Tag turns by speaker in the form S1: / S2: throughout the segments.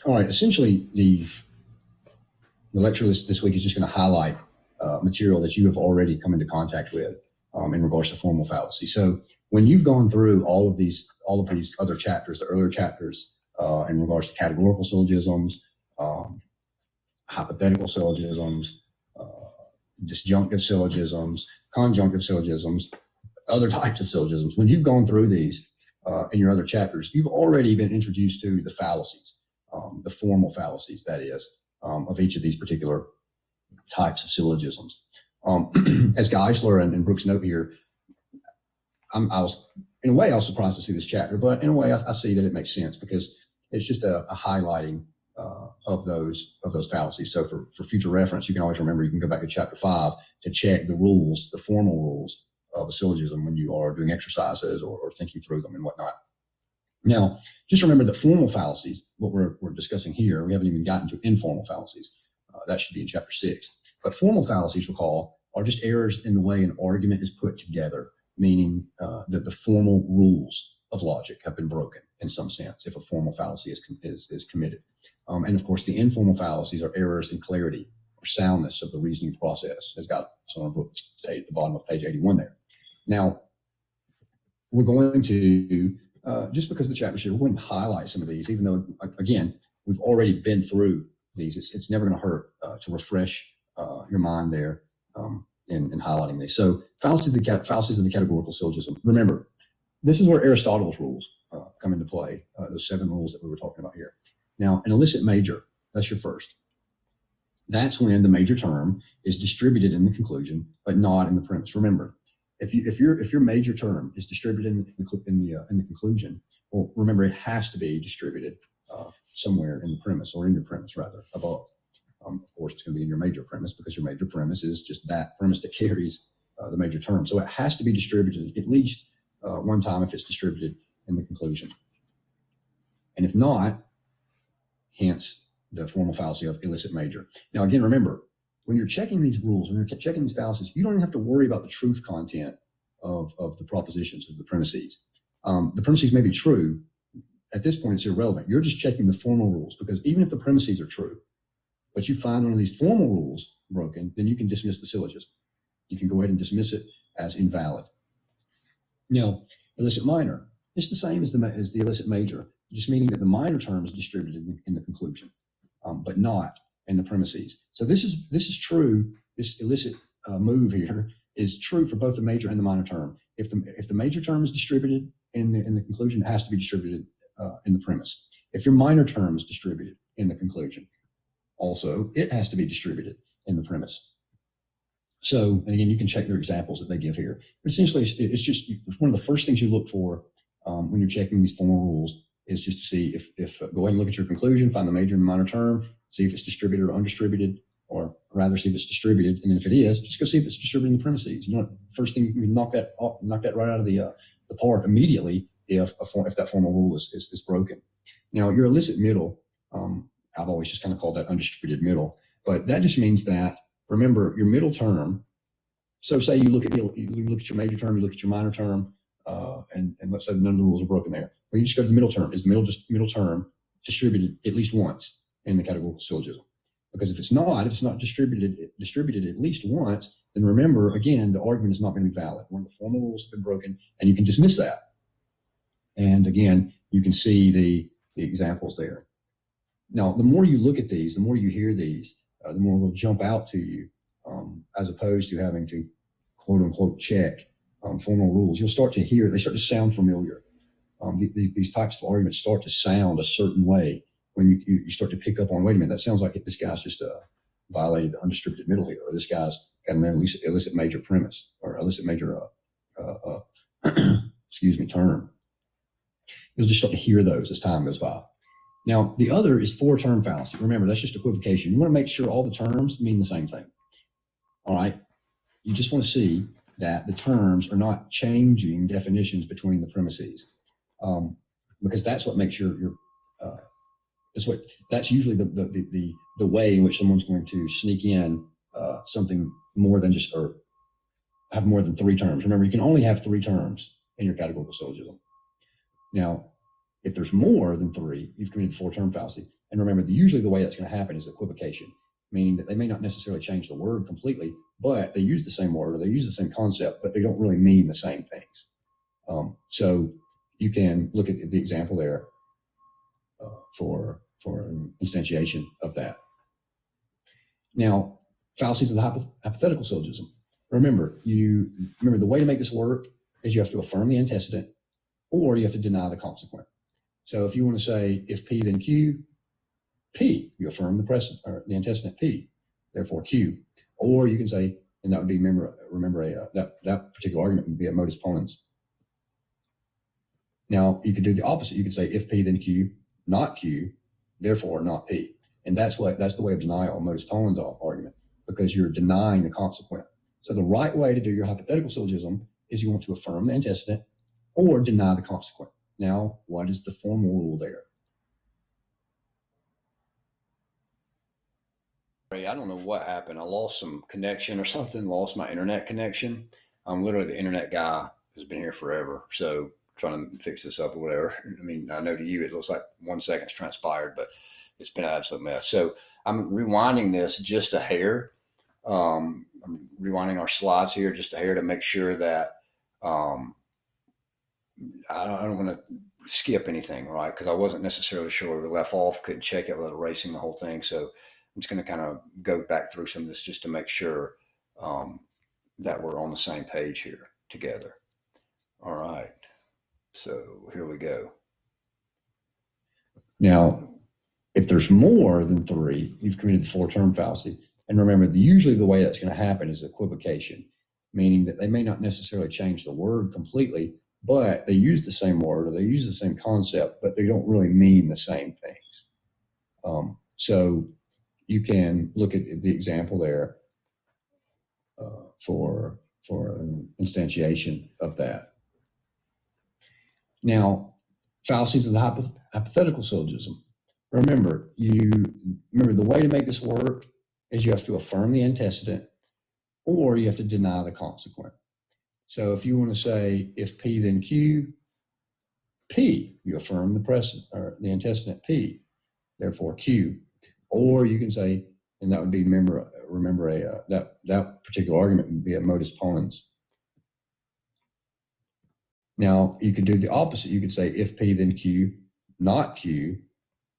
S1: All right, essentially the lecture this week is just going to highlight material that you have already come into contact with in regards to formal fallacy. So when you've gone through all of these other chapters, the earlier chapters in regards to categorical syllogisms, hypothetical syllogisms, disjunctive syllogisms, conjunctive syllogisms, other types of syllogisms, when you've gone through these in your other chapters, you've already been introduced to the fallacies, the formal fallacies, that is, of each of these particular types of syllogisms. As Geisler and Brooks note here, I was surprised to see this chapter, but in a way I see that it makes sense because it's just a highlighting of those fallacies. So for future reference, you can always remember, you can go back to chapter 5 to check the rules, the formal rules of a syllogism when you are doing exercises or thinking through them and whatnot. Now, just remember that formal fallacies, what we're discussing here, we haven't even gotten to informal fallacies. That should be in chapter 6. But formal fallacies, recall, are just errors in the way an argument is put together, meaning that the formal rules of logic have been broken in some sense if a formal fallacy is committed. And of course, the informal fallacies are errors in clarity or soundness of the reasoning process, as got some of Brooks stated at the bottom of page 81 there. Now, we're going to, just because the chapter's here, we're going to highlight some of these, even though, again, we've already been through these. It's never going to hurt to refresh your mind there in highlighting these. So fallacies of the categorical syllogism. Remember, this is where Aristotle's rules come into play, those 7 rules that we were talking about here. Now, an illicit major, that's your first. That's when the major term is distributed in the conclusion, but not in the premise. Remember, if your major term is distributed in the conclusion, well, remember it has to be distributed somewhere in the premise, or in your premise rather, above. Of course, it's going to be in your major premise because your major premise is just that premise that carries the major term. So it has to be distributed at least one time if it's distributed in the conclusion. And if not, hence the formal fallacy of illicit major. Now, again, remember, when you're checking these rules, when you're checking these fallacies, you don't even have to worry about the truth content of the propositions, of the premises. The premises may be true. At this point, it's irrelevant. You're just checking the formal rules, because even if the premises are true, but you find one of these formal rules broken, then you can dismiss the syllogism. You can go ahead and dismiss it as invalid. Now, illicit minor, it's the same as the illicit major, just meaning that the minor term is distributed in the conclusion, but not in the premises. So this is true. This illicit move here is true for both the major and the minor term. If the major term is distributed in the conclusion, it has to be distributed in the premise. If your minor term is distributed in the conclusion, also it has to be distributed in the premise. So, and again, you can check their examples that they give here. But essentially, it's just one of the first things you look for when you're checking these formal rules is just to see if go ahead and look at your conclusion, find the major and the minor term, see if it's distributed or undistributed, or rather see if it's distributed. And then if it is, just go see if it's distributed in the premises. You know, first thing, you can knock that right out of the park immediately if that formal rule is broken. Now, your illicit middle, I've always just kind of called that undistributed middle, but that just means that, remember, your middle term. So say you look at your major term, you look at your minor term, and let's say none of the rules are broken there. Well, you just go to the middle term. Is the middle term distributed at least once in the categorical syllogism? Because if it's not distributed at least once, then remember, again, the argument is not going to be valid. One of the formal rules have been broken, and you can dismiss that. And again, you can see the examples there. Now, the more you look at these, the more you hear these, the more they'll jump out to you, as opposed to having to quote unquote check formal rules. You'll start to hear, they start to sound familiar. These types of arguments start to sound a certain way when you start to pick up on, wait a minute, that sounds like this guy's just violated the undistributed middle here, or this guy's got an illicit major premise, or illicit major term. You'll just start to hear those as time goes by. Now, the other is four-term fallacy. Remember, that's just equivocation. You want to make sure all the terms mean the same thing. All right? You just want to see that the terms are not changing definitions between the premises, because that's what makes that's usually the way in which someone's going to sneak in something more than just, or have more than 3 terms. Remember, you can only have 3 terms in your categorical syllogism. Now, If there's more than three, you've committed the four-term fallacy. And remember, usually the way that's going to happen is equivocation, meaning that they may not necessarily change the word completely, but they use the same word or they use the same concept, but they don't really mean the same things. So you can look at the example there for an instantiation of that. Now, fallacies of the hypothetical syllogism. Remember, the way to make this work is you have to affirm the antecedent or you have to deny the consequent. So if you want to say if P then Q, P, you affirm the precedent or the antecedent P, therefore Q. Or you can say, and that would be that particular argument would be a modus ponens. Now you could do the opposite. You could say if P then Q, not Q, therefore not P. And that's the way of denial, modus ponens argument, because you're denying the consequent. So the right way to do your hypothetical syllogism is you want to affirm the antecedent or deny the consequent. Now, what is the formal rule there? I don't know what happened. I lost some connection or something, lost my internet connection. I'm literally the internet guy who's been here forever. So trying to fix this up or whatever. I mean, I know to you it looks like 1 second's transpired, but it's been an absolute mess. So I'm rewinding this just a hair. I'm rewinding our slides here just a hair to make sure that I don't want to skip anything, right? Because I wasn't necessarily sure where we left off, couldn't check it without erasing the whole thing. So I'm just going to kind of go back through some of this just to make sure that we're on the same page here together. All right. So here we go. Now, if there's more than three, you've committed the four-term fallacy. And remember, usually the way that's going to happen is equivocation, meaning that they may not necessarily change the word completely, but they use the same word or they use the same concept, but they don't really mean the same things. So you can look at the example there for an instantiation of that. Now, fallacies of the hypothetical syllogism. Remember, the way to make this work is you have to affirm the antecedent or you have to deny the consequent. So if you want to say if P then Q, P, you affirm the precedent or the antecedent P, therefore Q. Or you can say, and that would be that particular argument would be a modus ponens. Now you could do the opposite. You could say if P then Q, not Q,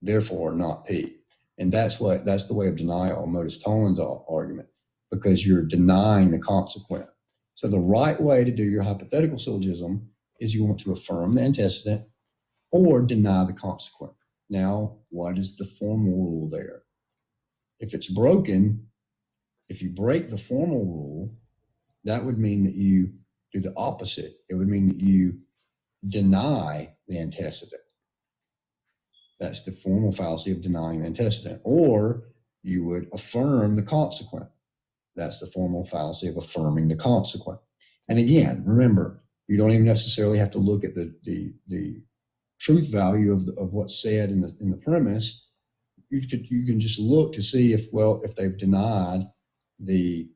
S1: therefore not P. And that's the way of denial, modus ponens argument, because you're denying the consequent. So the right way to do your hypothetical syllogism is you want to affirm the antecedent or deny the consequent. Now, what is the formal rule there? If it's broken, if you break the formal rule, that would mean that you do the opposite. It would mean that you deny the antecedent. That's the formal fallacy of denying the antecedent. Or you would affirm the consequent. That's the formal fallacy of affirming the consequent. And again, remember, you don't even necessarily have to look at the truth value of what's said in the premise. You can just look to see if they've denied the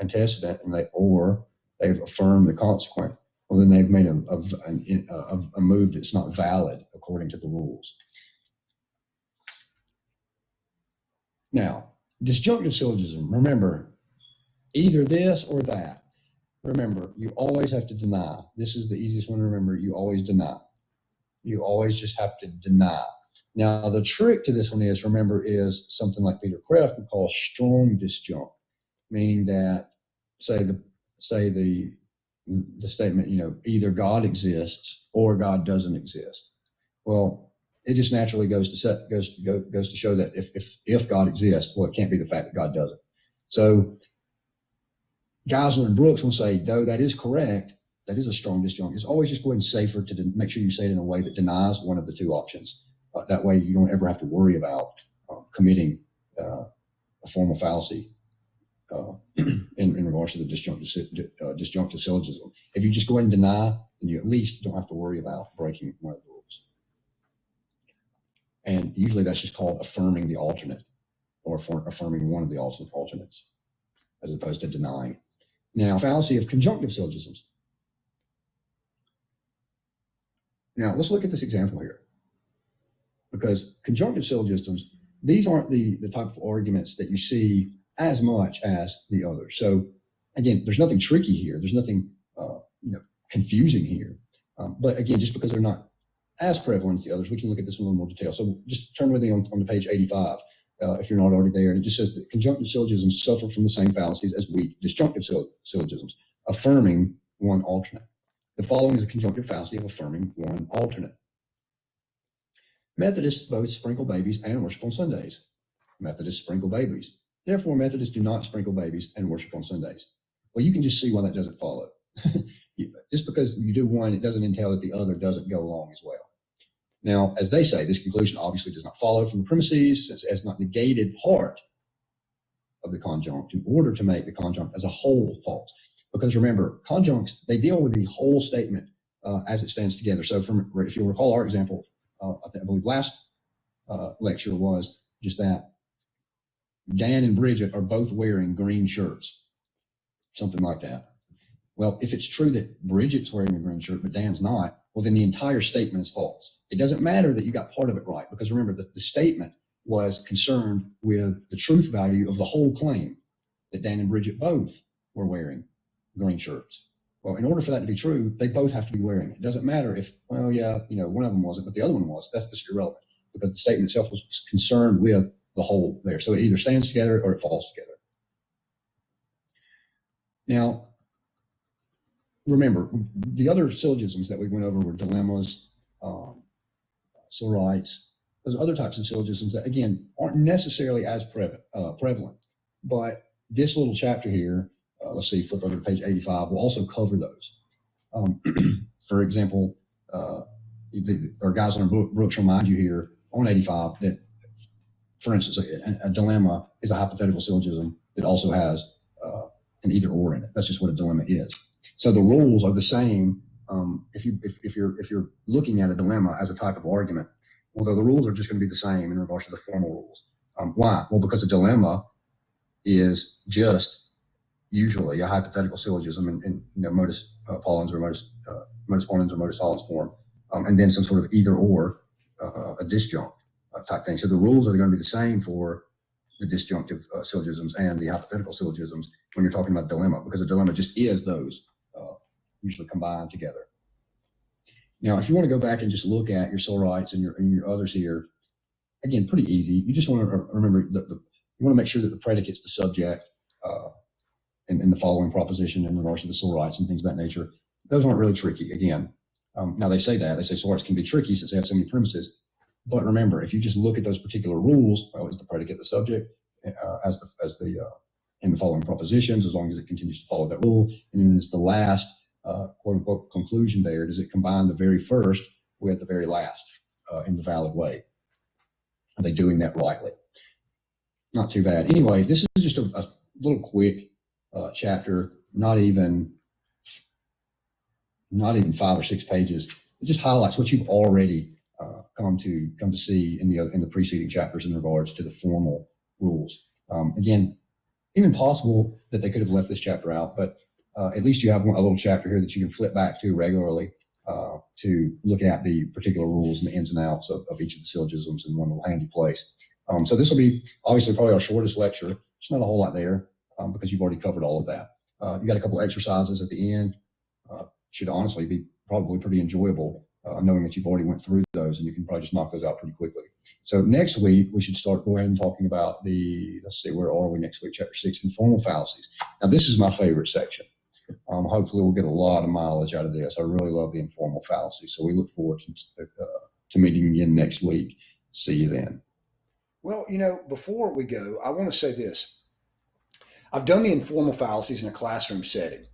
S1: antecedent or they've affirmed the consequent. Well, then they've made a move that's not valid according to the rules. Now, disjunctive syllogism, remember, either this or that. Remember, you always have to deny. This is the easiest one to remember. You always deny. You always just have to deny. Now, the trick to this one is something like Peter Kreeft would call strong disjunct, meaning that say the statement, either God exists or God doesn't exist. Well, it just naturally goes to show that if God exists, well, it can't be the fact that God doesn't. So Geisler and Brooks will say, though that is correct, that is a strong disjunct. It's always just go ahead and safer to make sure you say it in a way that denies one of the two options. That way you don't ever have to worry about committing a formal fallacy in regards to the disjunctive syllogism. If you just go ahead and deny, then you at least don't have to worry about breaking one of the rules. And usually that's just called affirming the alternate or affirming one of the alternates as opposed to denying. Now, fallacy of conjunctive syllogisms. Now, let's look at this example here, because conjunctive syllogisms, these aren't the type of arguments that you see as much as the others. So again, there's nothing tricky here. There's nothing confusing here. But again, just because they're not as prevalent as the others, we can look at this in a little more detail. So just turn with me on to page 85, if you're not already there. And it just says that conjunctive syllogisms suffer from the same fallacies as weak disjunctive syllogisms, affirming one alternate. The following is a conjunctive fallacy of affirming one alternate. Methodists both sprinkle babies and worship on Sundays. Methodists sprinkle babies. Therefore, Methodists do not sprinkle babies and worship on Sundays. Well, you can just see why that doesn't follow. Just because you do one, it doesn't entail that the other doesn't go along as well. Now, as they say, this conclusion obviously does not follow from the premises, since it has not negated part of the conjunct in order to make the conjunct as a whole false. Because remember, conjuncts, they deal with the whole statement as it stands together. So if you'll recall our example, I believe last lecture was just that Dan and Bridget are both wearing green shirts, something like that. Well, if it's true that Bridget's wearing a green shirt, but Dan's not, well, then the entire statement is false. It doesn't matter that you got part of it right, because remember that the statement was concerned with the truth value of the whole claim that Dan and Bridget both were wearing green shirts. Well, in order for that to be true, they both have to be wearing it. It doesn't matter if, well, yeah, one of them wasn't, but the other one was. That's just irrelevant, because the statement itself was concerned with the whole there. So it either stands together or it falls together. Now, remember, the other syllogisms that we went over were dilemmas, sorites, those other types of syllogisms that, again, aren't necessarily as prevalent. But this little chapter here, let's see, flip over to page 85, will also cover those. For example, our guys on our books remind you here on 85 that, for instance, a dilemma is a hypothetical syllogism that also has an either or in it. That's just what a dilemma is. So the rules are the same if you're looking at a dilemma as a type of argument, although the rules are just going to be the same in regards to the formal rules. Why? Well, because a dilemma is just usually a hypothetical syllogism in modus ponens or modus ponens or modus tollens form, and then some sort of either or, a disjunct type thing. So the rules are going to be the same for the disjunctive syllogisms and the hypothetical syllogisms when you're talking about dilemma, because a dilemma just is those usually combined together. Now, if you want to go back and just look at your sorites and your others here, again, pretty easy. You just want to remember you want to make sure that the predicate's the subject in the following proposition in regards to the sorites and things of that nature. Those aren't really tricky. Again, now they say sorites can be tricky since they have so many premises. But remember, if you just look at those particular rules, well, is the predicate the subject in the following propositions, as long as it continues to follow that rule, and then it's the last quote unquote conclusion there. Does it combine the very first with the very last in the valid way? Are they doing that rightly? Not too bad. Anyway, this is just a little quick chapter, not even 5 or 6 pages. It just highlights what you've already come to see in the preceding chapters in regards to the formal rules. Again, even possible that they could have left this chapter out, but at least you have a little chapter here that you can flip back to regularly to look at the particular rules and the ins and outs of each of the syllogisms in one little handy place. So this will be obviously probably our shortest lecture. There's not a whole lot there because you've already covered all of that. You got a couple exercises at the end. Should honestly be probably pretty enjoyable knowing that you've already went through those, and you can probably just knock those out pretty quickly. So next week, we should go ahead and talking about let's see, where are we next week? Chapter 6, informal fallacies. Now, this is my favorite section. Hopefully we'll get a lot of mileage out of this. I really love the informal fallacies. So we look forward to meeting again next week. See you then.
S2: Well, before we go, I want to say this. I've done the informal fallacies in a classroom setting.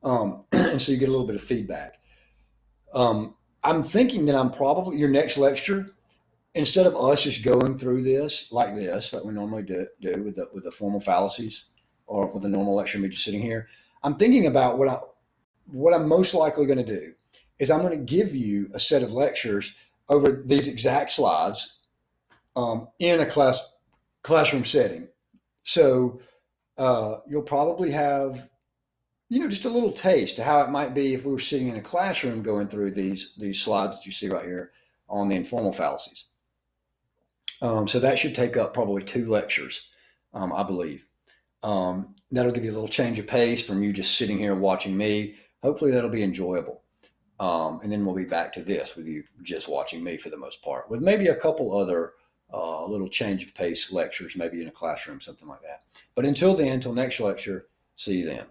S2: And so you get a little bit of feedback. I'm thinking that I'm probably your next lecture, instead of us just going through this like we normally do with the formal fallacies or with the normal lecture, me just sitting here, I'm thinking about what I'm most likely going to do is I'm going to give you a set of lectures over these exact slides in a classroom setting. So you'll probably have just a little taste of how it might be if we were sitting in a classroom going through these slides that you see right here on the informal fallacies. So that should take up probably 2 lectures, I believe. That'll give you a little change of pace from you just sitting here watching me. Hopefully that'll be enjoyable. And then we'll be back to this with you just watching me for the most part, with maybe a couple other little change of pace lectures, maybe in a classroom, something like that. But until then, until next lecture, see you then.